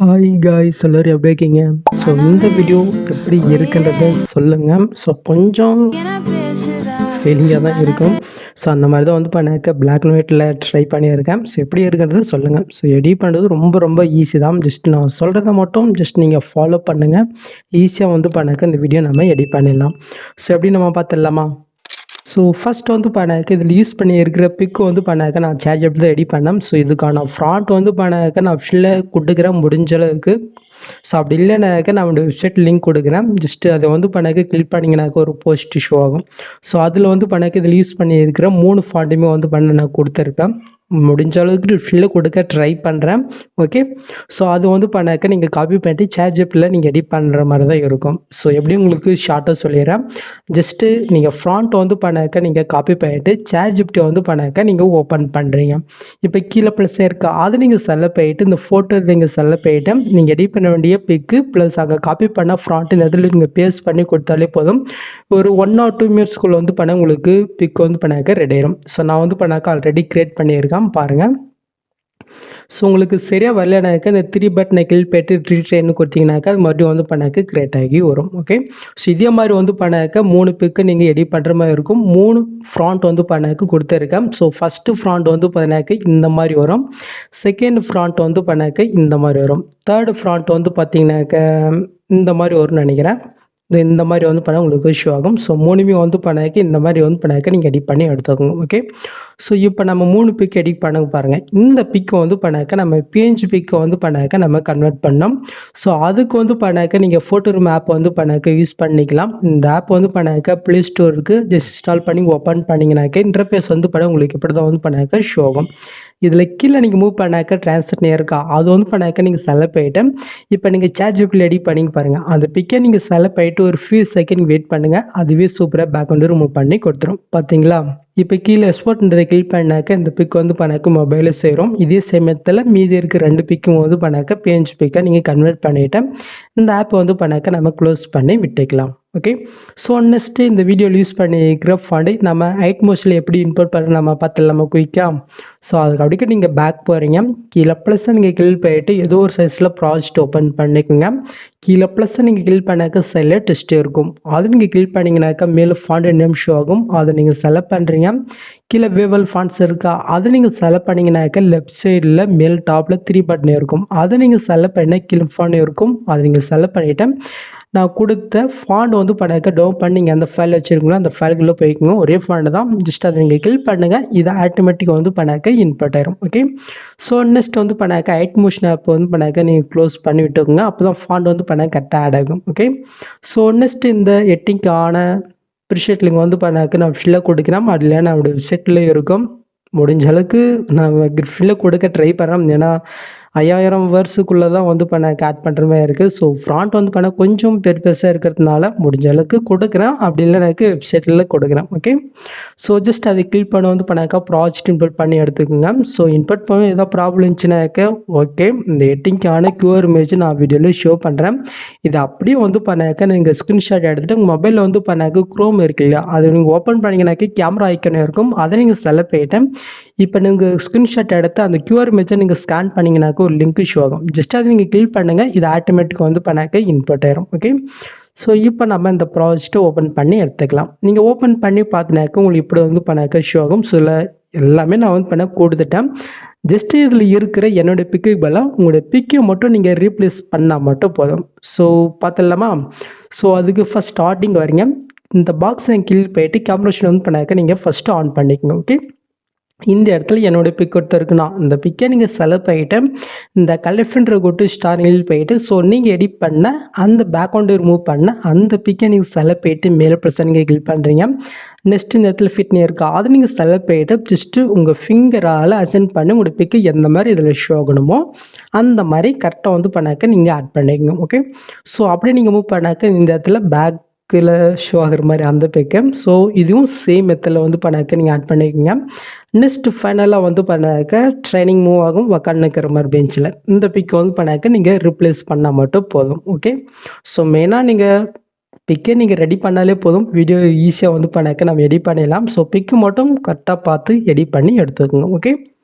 Hi guys எல்லோரும் எப்படி இருக்கீங்க? ஸோ இந்த வீடியோ எப்படி இருக்குன்றத சொல்லுங்கள். ஸோ கொஞ்சம் ஃபீலிங்காக தான் இருக்கும். ஸோ அந்த மாதிரி தான் வந்து பண்ணாக்க பிளாக் அண்ட் ஒயிட்டில் ட்ரை பண்ணியிருக்கேன். ஸோ எப்படி இருக்குன்றத சொல்லுங்கள். ஸோ எடிட் பண்ணுறது ரொம்ப ரொம்ப ஈஸி தான். ஜஸ்ட் நான் சொல்கிறத மட்டும் ஜஸ்ட் நீங்கள் ஃபாலோ பண்ணுங்கள். ஈஸியாக வந்து பண்ணாக்க இந்த வீடியோ நம்ம எடிட் பண்ணிடலாம். ஸோ எப்படி நம்ம பார்த்துடலாமா? ஸோ ஃபஸ்ட் வந்து பண்ணாக்க இதில் யூஸ் பண்ணியிருக்கிற பிக்கு வந்து பண்ணாக்க நான் ChatGPT தான் எடிட் பண்ணேன். ஸோ இதுக்கான ஃப்ராண்ட் வந்து பண்ணாக்க நான் ஆப்ஷனில் கொடுக்குறேன் முடிஞ்ச அளவுக்கு. ஸோ அப்படி இல்லைனாக்க நான் வந்து வெப்சைட் லிங்க் கொடுக்குறேன். ஜஸ்ட்டு அதை வந்து பண்ணாக்க கிளிக் பண்ணிங்கனாக்க ஒரு போஸ்ட் ஷோ ஆகும். ஸோ அதில் வந்து பண்ணாக்க இதில் யூஸ் பண்ணியிருக்கிற 3 ஃபாண்ட்டுமே வந்து பண்ண நான் கொடுத்துருக்கேன். முடிஞ்ச அளவுக்கு டிஸ்கிரிப்ஷனில் கொடுக்க ட்ரை பண்ணுறேன். ஓகே. ஸோ அது வந்து பண்ணாக்க நீங்கள் காப்பி பண்ணிட்டு ChatGPTல நீங்கள் எடிட் பண்ணுற மாதிரி தான் இருக்கும். ஸோ எப்படி உங்களுக்கு ஷார்ட்டாக சொல்லிடுறேன். ஜஸ்ட்டு நீங்கள் ஃப்ராண்ட் வந்து பண்ணாக்க நீங்கள் காப்பி பண்ணிட்டு ChatGPT வந்து பண்ணாக்க நீங்கள் ஓப்பன் பண்ணுறீங்க. இப்போ கீழே ப்ளஸ் இருக்கா அது நீங்கள் செலக்ட் பண்ணிட்டு இந்த ஃபோட்டோ நீங்கள் செலக்ட் பண்ணிட்டு நீங்கள் எடிட் பண்ண வேண்டிய பிக்கு ப்ளஸ் அங்கே காப்பி பண்ண ஃப்ராண்ட் இந்த இடத்துல நீங்கள் பேஸ்ட் பண்ணி கொடுத்தாலே போதும். ஒரு 1 or 2 மினிட்ஸ்க்குள்ளே வந்து பண்ண உங்களுக்கு பிக் வந்து பண்ணாக்க ரெடி ஆயிடும். ஸோ நான் வந்து பண்ணாக்க ஆல்ரெடி க்ரியேட் பண்ணியிருக்கேன் பாருங்கள். ஸோ உங்களுக்கு சரியாக வரலனாக்க இந்த 3 பட்டனை கிளிக் பண்ணிட்டு ரீட்ரைன்னு கொடுத்தீங்கன்னாக்கா அது மறுபடியும் வந்து பண்ணாக்க க்ரியேட் ஆகி வரும். ஓகே. ஸோ இதே மாதிரி வந்து பண்ணாக்க 3 பிக்கு நீங்கள் எடிட் பண்ணுற மாதிரி இருக்கும். 3 ஃப்ராண்ட் வந்து பண்ணாக்க கொடுத்துருக்கேன். ஸோ ஃபஸ்ட்டு ஃப்ராண்ட் வந்து பண்ணாக்க இந்த மாதிரி வரும். செகண்ட் ஃப்ராண்ட் வந்து பண்ணாக்க இந்த மாதிரி வரும். தேர்டு ஃப்ராண்ட் வந்து பார்த்தீங்கன்னாக்க இந்த மாதிரி வரும்னு நினைக்கிறேன். இந்த மாதிரி வந்து பண்ணால் உங்களுக்கு இஷ்யூ ஆகும். ஸோ 3மே வந்து பண்ணாக்க இந்த மாதிரி வந்து பண்ணாக்க நீங்கள் எடிட் பண்ணி எடுத்துக்கோங்க. ஓகே. ஸோ இப்போ நம்ம 3 பிக் எடிட் பண்ண பாருங்கள். இந்த பிக்கை வந்து பண்ணாக்க நம்ம PNG பிக்கை வந்து பண்ணாக்க நம்ம கன்வெர்ட் பண்ணோம். ஸோ அதுக்கு வந்து பண்ணாக்க நீங்கள் ஃபோட்டோ ரூம் ஆப் வந்து பண்ணாக்க யூஸ் பண்ணிக்கலாம். இந்த ஆப் வந்து பண்ணாக்க ப்ளே ஸ்டோருக்கு ஜஸ்ட் இன்ஸ்டால் பண்ணி ஓப்பன் பண்ணிங்கனாக்க இன்டர்ஃபேஸ் வந்து பண்ண உங்களுக்கு இப்படி தான் வந்து பண்ணாக்க ஷோ ஆகும். இதில் கீழே நீங்கள் மூவ் பண்ணாக்க ட்ரான்ஸ்லேட் இருக்கா அது வந்து பண்ணாக்க நீங்கள் செலக்ட் பண்ணிவிட்டு இப்போ நீங்கள் ChatGPT எடிட் பண்ணிங்க பாருங்கள். அந்த பிக்கை நீங்கள் செலக்ட் பண்ணிட்டு ஒரு ஃபியூ செகண்ட் வெயிட் பண்ணுங்கள். அதுவே சூப்பராக பேக்ரவுண்டு ரிமூவ் பண்ணி கொடுத்துரும். பார்த்தீங்களா? இப்போ கீழே எக்ஸ்போர்ட்ன்றதை கிளிக் பண்ணாக்க இந்த பிக் வந்து பண்ணாக்க மொபைலில் சேரும். இதே சமயத்தில் மீதி இருக்க 2 பிக்கும் வந்து பண்ணாக்க PNG பிக்கை நீங்கள் கன்வெர்ட் பண்ணிவிட்டு இந்த ஆப்பை வந்து பண்ணாக்க நம்ம க்ளோஸ் பண்ணி விட்டுக்கலாம். ஓகே. ஸோ நெக்ஸ்ட்டு இந்த வீடியோவில் யூஸ் பண்ணிக்கிற ஃபாண்டை நம்ம ஹைட் மோஷனில் எப்படி இம்போர்ட் பண்ண நம்ம பார்த்துடலாமா குயிக்காக? ஸோ அதுக்கு அப்படிக்கு நீங்கள் பேக் போகிறீங்க. கீழே ப்ளஸ்ஸை நீங்கள் கிளிக் பண்ணிட்டு ஏதோ ஒரு சைஸில் ப்ராஜெக்ட் ஓப்பன் பண்ணிக்கோங்க. கீழே ப்ளஸ்ஸை நீங்கள் கிளிக் பண்ணாக்க சைடில் டெஸ்ட் இருக்கும். அது நீங்கள் கிளிக் பண்ணிங்கனாக்கா மேலே ஃபாண்ட் நேம் ஷோ ஆகும். அதை நீங்கள் செலக்ட் பண்ணுறீங்க. கீழே வேவல் ஃபாண்ட்ஸ் இருக்கா அதை நீங்கள் செலக்ட் பண்ணிங்கனாக்க லெஃப்ட் சைடில் மேல் டாப்பில் 3 பட்டன் இருக்கும். அதை நீங்கள் செலக்ட் பண்ணால் கீழே ஃபாண்ட் இருக்கும். அதை நீங்கள் செலக்ட் பண்ணிவிட்டு நான் கொடுத்த ஃபாண்ட் வந்து பண்ணாக்க டவுன் பண்ணிங்க அந்த ஃபைல் வச்சுருக்கீங்களா அந்த ஃபைலுக்குள்ளே போய்க்குங்க. ஒரே ஃபாண்ட் தான். ஜஸ்ட் அதை நீங்கள் கிளிக் பண்ணுங்கள். இதை ஆட்டோமேட்டிக்காக வந்து பண்ணாக்க இன்புட் ஆயிரும். ஓகே. ஸோ நெக்ஸ்ட் வந்து பண்ணாக்க ஹைட் மோஷன் ஆப் வந்து பண்ணாக்க நீங்கள் க்ளோஸ் பண்ணி விட்டுக்கோங்க. அப்போ தான் ஃபாண்ட் வந்து பண்ணாக்க கரெக்டாக ஆட் ஆகும். ஓகே. ஸோ நெக்ஸ்ட் இந்த எட்டிங்கான ப்ரிஷேட் லிங்க் வந்து பண்ணாக்க நான் ஃபில்ல கொடுக்கிறேன். அதில் நான் வெப்சைட்டில் இருக்கும். முடிஞ்ச அளவுக்கு நான் ஃபில்ல கொடுக்க ட்ரை பண்ணுறேன். ஏன்னா 5000 வேர்ட்ஸுக்குள்ளே தான் வந்து பண்ணாக்க ஆட் பண்ணுற மாதிரி இருக்குது. ஸோ ஃப்ராண்ட் வந்து பண்ண கொஞ்சம் பெருசாக இருக்கிறதுனால முடிஞ்ச அளவுக்கு கொடுக்குறேன். அப்படி இல்லைனாக்க வெப்சைட்டில் கொடுக்குறேன். ஓகே. ஸோ ஜஸ்ட் அதை கிளிக் பண்ண வந்து பண்ணாக்கா ப்ராஜெக்ட் இன்புட் பண்ணி எடுத்துக்கோங்க. ஸோ இன்புட் பண்ண ஏதாவது ப்ராப்ளம் இருந்துச்சுனாக்க ஓகே இந்த எட்டிங்கான QR இமேஜ் நான் வீடியோவில் ஷோ பண்ணுறேன். இது அப்படியே வந்து பண்ணாக்க நீங்கள் ஸ்க்ரீன்ஷாட் எடுத்துகிட்டு உங்கள் மொபைலில் வந்து பண்ணாக்க க்ரோம் இருக்கு இல்லையா அது நீங்கள் ஓப்பன் பண்ணிங்கனாக்க கேமரா ஐக்கன் இருக்கும். அதை நீங்கள் செலக்ட் பண்ணிவிட்டு இப்போ நீங்கள் ஸ்க்ரீன்ஷாட் எடுத்து அந்த QR இமேஜை நீங்கள் ஸ்கேன் பண்ணிங்கனாக்க ஒரு லிங்க் ஷோ ஆகும். ஜஸ்ட் அதை நீங்கள் கிளிக் பண்ணுங்கள். இது ஆட்டோமேட்டிக்காக வந்து பண்ணாக்க இன்புட் ஆயிரும். ஓகே. ஸோ இப்போ நம்ம இந்த ப்ராஜெக்ட்டை ஓப்பன் பண்ணி எடுத்துக்கலாம். நீங்கள் ஓப்பன் பண்ணி பார்த்தினாக்க உங்களுக்கு இப்படி வந்து பண்ணாக்க ஷோ ஆகும். ஸோ எல்லாமே நான் வந்து பண்ண கொடுத்துட்டேன். ஜஸ்ட்டு இதில் இருக்கிற என்னோடய பிக்குக்கு பதிலாக உங்களுடைய பிக்கை மட்டும் நீங்கள் ரீப்ளேஸ் பண்ணால் மட்டும் போதும். ஸோ பார்த்துடலாமா? ஸோ அதுக்கு ஃபஸ்ட் ஸ்டார்டிங் வரீங்க. இந்த பாக்ஸை கிளிக் பண்ணிட்டு கேமரேஷன் வந்து பண்ணாக்க நீங்கள் ஃபஸ்ட்டு ஆன் பண்ணிக்கோங்க. ஓகே. இந்த இடத்துல என்னோடய பிக் இருக்குன்னா இந்த பிக்கை நீங்கள் செலக்ட் பண்ணிவிட்டு இந்த கலெக்ஷன்ற கொட்டு ஸ்டாரிங்கில் போயிட்டு ஸோ நீங்கள் எடிட் பண்ண அந்த பேக்ரவுண்டு ரிமூவ் பண்ண அந்த பிக்கை நீங்கள் செலக்ட் பண்ணிட்டு மேலே ப்ரெஸ் நீங்கள் கிளிக் பண்ணுறீங்க. நெக்ஸ்ட் இந்த இடத்துல ஃபிட்னே இருக்கா அதை நீங்கள் செலக்ட் பண்ணிவிட்டு ஜஸ்ட்டு உங்கள் ஃபிங்கரால் அசென்ட் பண்ணி உங்களோட பிக்கு எந்த மாதிரி இதில் ஷோ ஆகணுமோ அந்த மாதிரி கரெக்டாக வந்து பண்ணாக்க நீங்கள் ஆட் பண்ணிக்கோங்க. ஓகே. ஸோ அப்படியே நீங்கள் மூவ் பண்ணாக்க இந்த இடத்துல பேக்கில் ஷோ ஆகிற மாதிரி அந்த பிக்கு. ஸோ இதுவும் சேம் மெத்தடில் வந்து பண்ணாக்க நீங்கள் ஆட் பண்ணிக்கோங்க. நெக்ஸ்ட்டு ஃபைனலாக வந்து பண்ணாக்க ட்ரைனிங் மூவ் ஆகும் உக்காந்துக்கிற மாதிரி பெஞ்சில் இந்த பிக்கை வந்து பண்ணாக்க நீங்கள் ரிப்ளேஸ் பண்ணால் மட்டும் போதும். ஓகே. ஸோ மெயினாக நீங்கள் பிக்கை நீங்கள் ரெடி பண்ணாலே போதும். வீடியோ ஈஸியாக வந்து பண்ணாக்க நம்ம எடிட் பண்ணிடலாம். ஸோ பிக்கு மட்டும் கரெக்டாக பார்த்து எடிட் பண்ணி எடுத்துக்கோங்க. ஓகே.